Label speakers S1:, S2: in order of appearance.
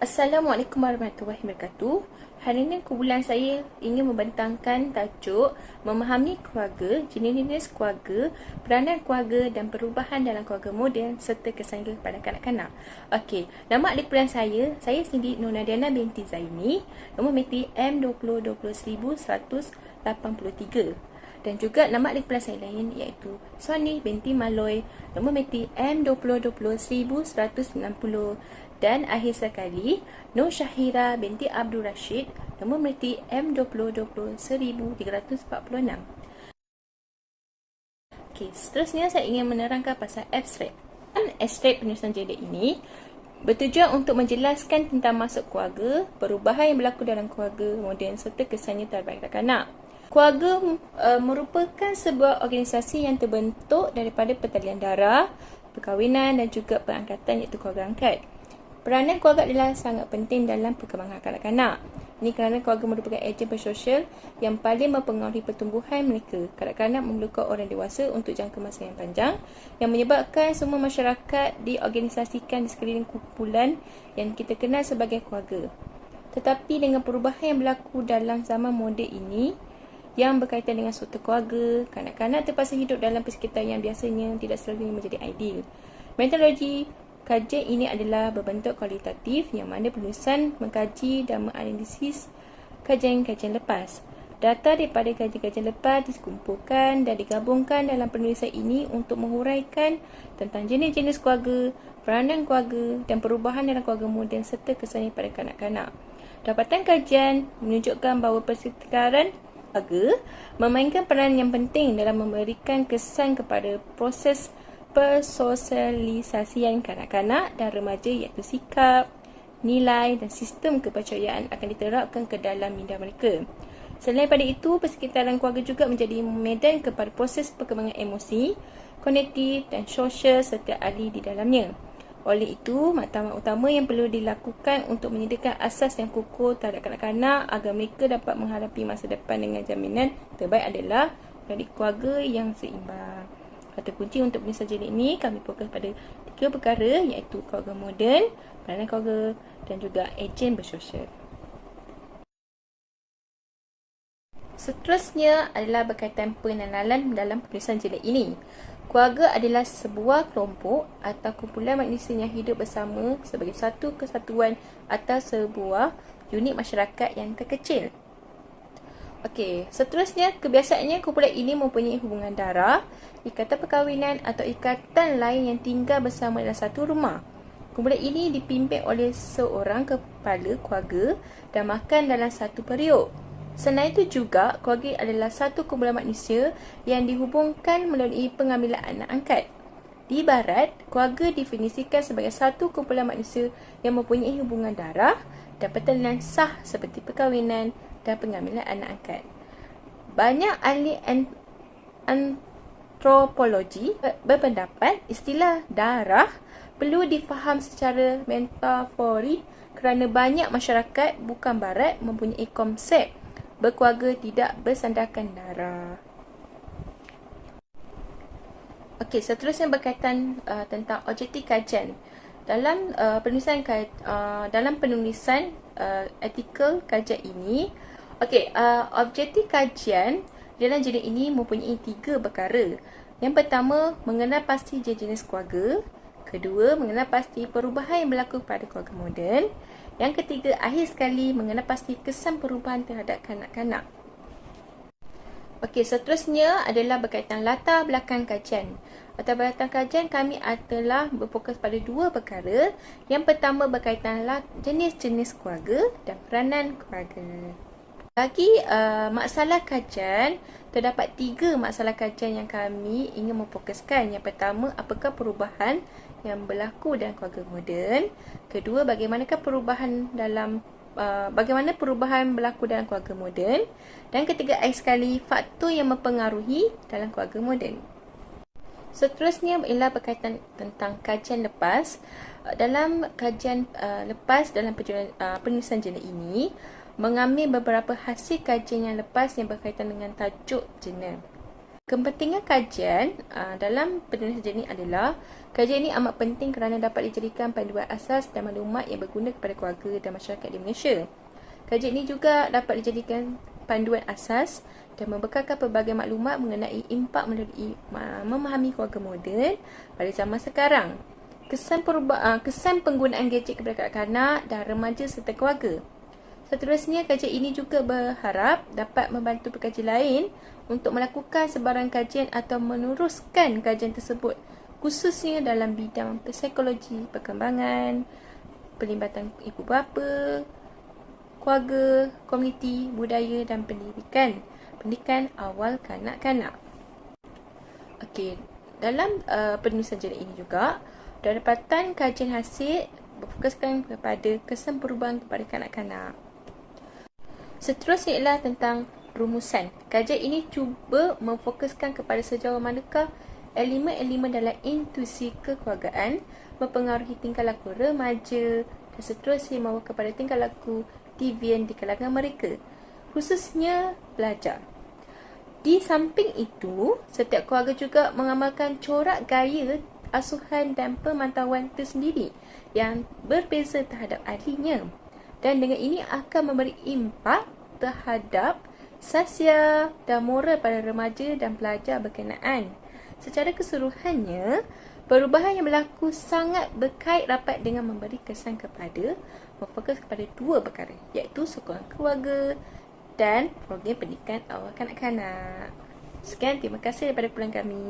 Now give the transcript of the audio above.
S1: Assalamualaikum warahmatullahi wabarakatuh. Hari ini kumpulan saya ingin membentangkan tajuk memahami keluarga, jenis-jenis keluarga, peranan keluarga dan perubahan dalam keluarga moden serta kesan kepada kanak-kanak. Okey, nama ahli kumpulan saya sendiri Nur Nadiana binti Zaini, nombor meti M2020183. Dan juga nama ahli kumpulan saya lain iaitu Soni binti Maloy, nombor meti M2020190. Dan akhir sekali, Nur Syahira binti Abdul Rashid, nombor mereti M2020-1346. Okey, seterusnya saya ingin menerangkan pasal abstrak. Abstrak penulisan jeda ini bertujuan untuk menjelaskan tentang masuk keluarga, perubahan yang berlaku dalam keluarga moden serta kesannya terhadap kanak-kanak. Keluarga merupakan sebuah organisasi yang terbentuk daripada pertalian darah, perkahwinan dan juga perangkatan iaitu keluarga angkat. Peranan keluarga adalah sangat penting dalam perkembangan kanak-kanak. Ini kerana keluarga merupakan ejen bersosial yang paling mempengaruhi pertumbuhan mereka. Kanak-kanak memerlukan orang dewasa untuk jangka masa yang panjang, yang menyebabkan semua masyarakat diorganisasikan di sekeliling kumpulan yang kita kenal sebagai keluarga. Tetapi dengan perubahan yang berlaku dalam zaman moden ini, yang berkaitan dengan struktur keluarga, kanak-kanak terpaksa hidup dalam persekitaran yang biasanya tidak selalu menjadi ideal. Metodologi kajian ini adalah berbentuk kualitatif yang mana penulisan mengkaji dan menganalisis kajian-kajian lepas. Data daripada kajian-kajian lepas dikumpulkan dan digabungkan dalam penulisan ini untuk menghuraikan tentang jenis-jenis keluarga, peranan keluarga dan perubahan dalam keluarga moden serta kesannya pada kanak-kanak. Dapatan kajian menunjukkan bahawa persekitaran keluarga memainkan peranan yang penting dalam memberikan kesan kepada proses persosialisasian kanak-kanak dan remaja iaitu sikap, nilai dan sistem kepercayaan akan diterapkan ke dalam minda mereka. Selain daripada itu, persekitaran keluarga juga menjadi medan kepada proses perkembangan emosi, kognitif dan sosial serta ahli di dalamnya. Oleh itu, matlamat utama yang perlu dilakukan untuk menyediakan asas yang kukuh terhadap kanak-kanak agar mereka dapat menghadapi masa depan dengan jaminan terbaik adalah dari keluarga yang seimbang. Kata kunci untuk penulisan jilid ini, kami fokus pada 3 perkara iaitu keluarga moden, peranan keluarga dan juga ejen bersosial. Seterusnya adalah berkaitan pengenalan dalam penulisan jilid ini. Keluarga adalah sebuah kelompok atau kumpulan manusia yang hidup bersama sebagai satu kesatuan atau sebuah unit masyarakat yang terkecil. Okey, seterusnya kebiasaannya kumpulan ini mempunyai hubungan darah, ikatan perkahwinan atau ikatan lain yang tinggal bersama dalam satu rumah. Kumpulan ini dipimpin oleh seorang kepala keluarga dan makan dalam satu periuk. Selain itu juga, keluarga adalah satu kumpulan manusia yang dihubungkan melalui pengambilan anak angkat. Di barat, keluarga definisikan sebagai satu kumpulan manusia yang mempunyai hubungan darah dan pertalian sah seperti perkahwinan dan pengambilan anak angkat. Banyak ahli antropologi berpendapat istilah darah perlu difaham secara metaforik kerana banyak masyarakat bukan barat mempunyai konsep berkeluarga tidak bersandarkan darah. Okey, seterusnya berkaitan tentang objektif kajian. Dalam penulisan artikel kajian ini, objektif kajian dalam jilid ini mempunyai 3 perkara. Yang pertama, mengenal pasti jenis keluarga. Kedua, mengenal pasti perubahan yang berlaku pada keluarga moden. Yang ketiga, akhir sekali, mengenal pasti kesan perubahan terhadap kanak-kanak. Okey, seterusnya adalah berkaitan latar belakang kajian. Latar belakang kajian kami adalah berfokus pada 2 perkara. Yang pertama berkaitan jenis-jenis keluarga dan peranan keluarga. Bagi masalah kajian, terdapat 3 masalah kajian yang kami ingin memfokuskan. Yang pertama, apakah perubahan yang berlaku dalam keluarga moden? Kedua, bagaimanakah bagaimana perubahan berlaku dalam keluarga moden? Dan ketiga, sekali faktor yang mempengaruhi dalam keluarga moden. Seterusnya ialah berkaitan tentang kajian lepas. Dalam kajian lepas dalam penulisan jurnal ini, mengambil beberapa hasil kajian yang lepas yang berkaitan dengan tajuk jurnal. Kepentingan kajian dalam penulisan sejarah ini adalah kajian ini amat penting kerana dapat dijadikan panduan asas dan maklumat yang berguna kepada keluarga dan masyarakat di Malaysia. Kajian ini juga dapat dijadikan panduan asas dan membekalkan pelbagai maklumat mengenai impak melalui memahami keluarga moden pada zaman sekarang. Kesan penggunaan gadget kepada kanak-kanak dan remaja serta keluarga. Seterusnya, kajian ini juga berharap dapat membantu pekaji lain untuk melakukan sebarang kajian atau meneruskan kajian tersebut, khususnya dalam bidang psikologi perkembangan, pelibatan ibu bapa, keluarga, komuniti, budaya dan pendidikan awal kanak-kanak. Okey, dalam penulisan jurnal ini juga, dapatan kajian hasil berfokuskan kepada kesan perubahan kepada kanak-kanak. Seterusnya ialah tentang rumusan. Kajian ini cuba memfokuskan kepada sejauh manakah elemen-elemen dalam intuisi kekeluargaan mempengaruhi tingkah laku remaja dan seterusnya membawa kepada tingkah laku devian di kalangan mereka, khususnya pelajar. Di samping itu, setiap keluarga juga mengamalkan corak gaya asuhan dan pemantauan tersendiri yang berbeza terhadap ahlinya. Dan dengan ini akan memberi impak terhadap sasial dan moral pada remaja dan pelajar berkenaan. Secara keseluruhannya, perubahan yang berlaku sangat berkait rapat dengan memberi kesan kepada berfokus kepada dua perkara, iaitu sokongan keluarga dan program pendidikan awal kanak-kanak. Sekian, terima kasih daripada kumpulan kami.